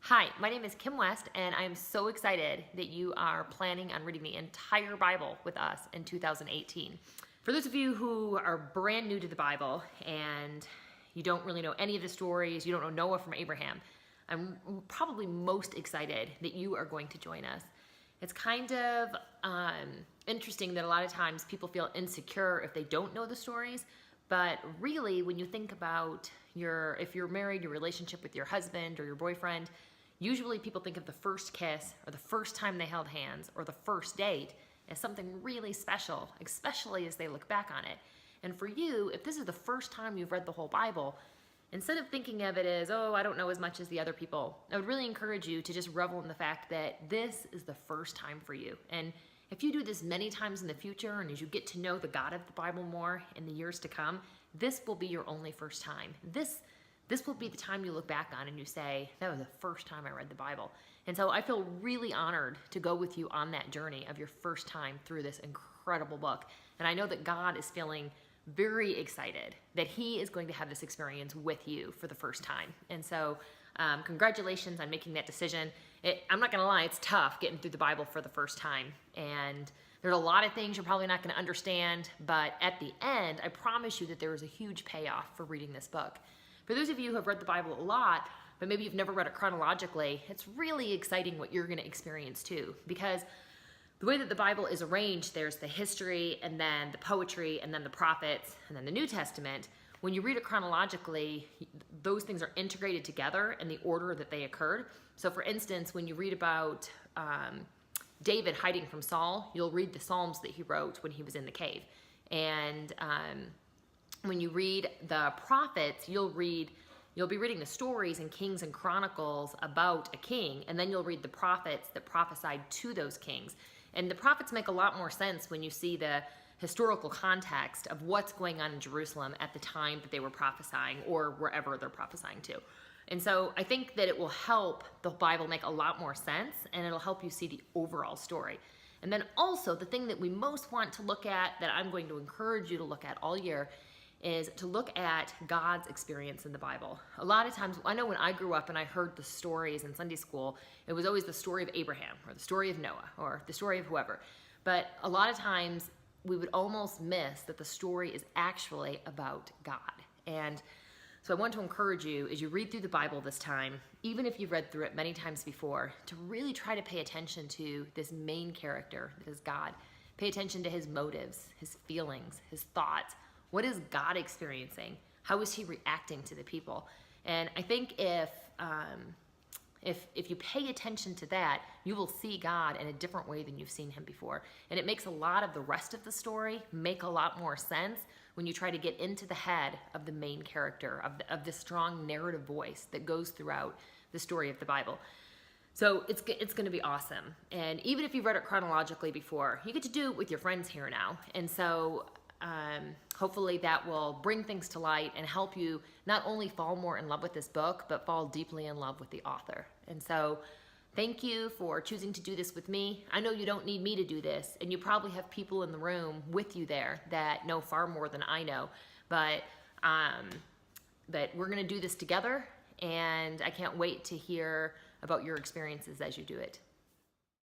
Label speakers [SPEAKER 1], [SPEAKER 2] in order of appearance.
[SPEAKER 1] Hi, my name is Kim West, and I am so excited that you are planning on reading the entire Bible with us in 2018. For those of you who are brand new to the Bible and you don't really know any of the stories, you don't know Noah from Abraham, I'm probably most excited that you are going to join us. It's kind of interesting that a lot of times people feel insecure if they don't know the stories, but really when you think about if you're married, your relationship with your husband or your boyfriend, usually people think of the first kiss or the first time they held hands or the first date as something really special, especially as they look back on it. And for you, if this is the first time you've read the whole Bible, instead of thinking of it as, oh, I don't know as much as the other people, I would really encourage you to just revel in the fact that this is the first time for you. And if you do this many times in the future and as you get to know the God of the Bible more in the years to come, this will be your only first time. This will be the time you look back on and you say, that was the first time I read the Bible. And so I feel really honored to go with you on that journey of your first time through this incredible book. And I know that God is feeling very excited that he is going to have this experience with you for the first time. And so congratulations on making that decision. I'm not gonna lie, it's tough getting through the Bible for the first time. And there's a lot of things you're probably not gonna understand, but at the end, I promise you that there is a huge payoff for reading this book. For those of you who have read the Bible a lot, but maybe you've never read it chronologically, it's really exciting what you're gonna experience too, because the way that the Bible is arranged, there's the history and then the poetry and then the prophets and then the New Testament. When you read it chronologically, those things are integrated together in the order that they occurred. So for instance, when you read about David hiding from Saul, you'll read the Psalms that he wrote when he was in the cave. And when you read the prophets, you'll be reading the stories in Kings and Chronicles about a king, and then you'll read the prophets that prophesied to those kings. And the prophets make a lot more sense when you see the historical context of what's going on in Jerusalem at the time that they were prophesying or wherever they're prophesying to. And so I think that it will help the Bible make a lot more sense, and it'll help you see the overall story. And then also the thing that we most want to look at, that I'm going to encourage you to look at all year, is to look at God's experience in the Bible. A lot of times, I know when I grew up and I heard the stories in Sunday school, it was always the story of Abraham or the story of Noah or the story of whoever. But a lot of times we would almost miss that the story is actually about God. And so I want to encourage you as you read through the Bible this time, even if you've read through it many times before, to really try to pay attention to this main character that is God. Pay attention to his motives, his feelings, his thoughts. What is God experiencing? How is he reacting to the people? And I think if you pay attention to that, you will see God in a different way than you've seen him before. And it makes a lot of the rest of the story make a lot more sense when you try to get into the head of the main character, of the strong narrative voice that goes throughout the story of the Bible. So it's going to be awesome. And even if you've read it chronologically before, you get to do it with your friends here now. And so hopefully that will bring things to light and help you not only fall more in love with this book, but fall deeply in love with the author. And so thank you for choosing to do this with me. I know you don't need me to do this, and you probably have people in the room with you there that know far more than I know, but we're going to do this together, and I can't wait to hear about your experiences as you do it.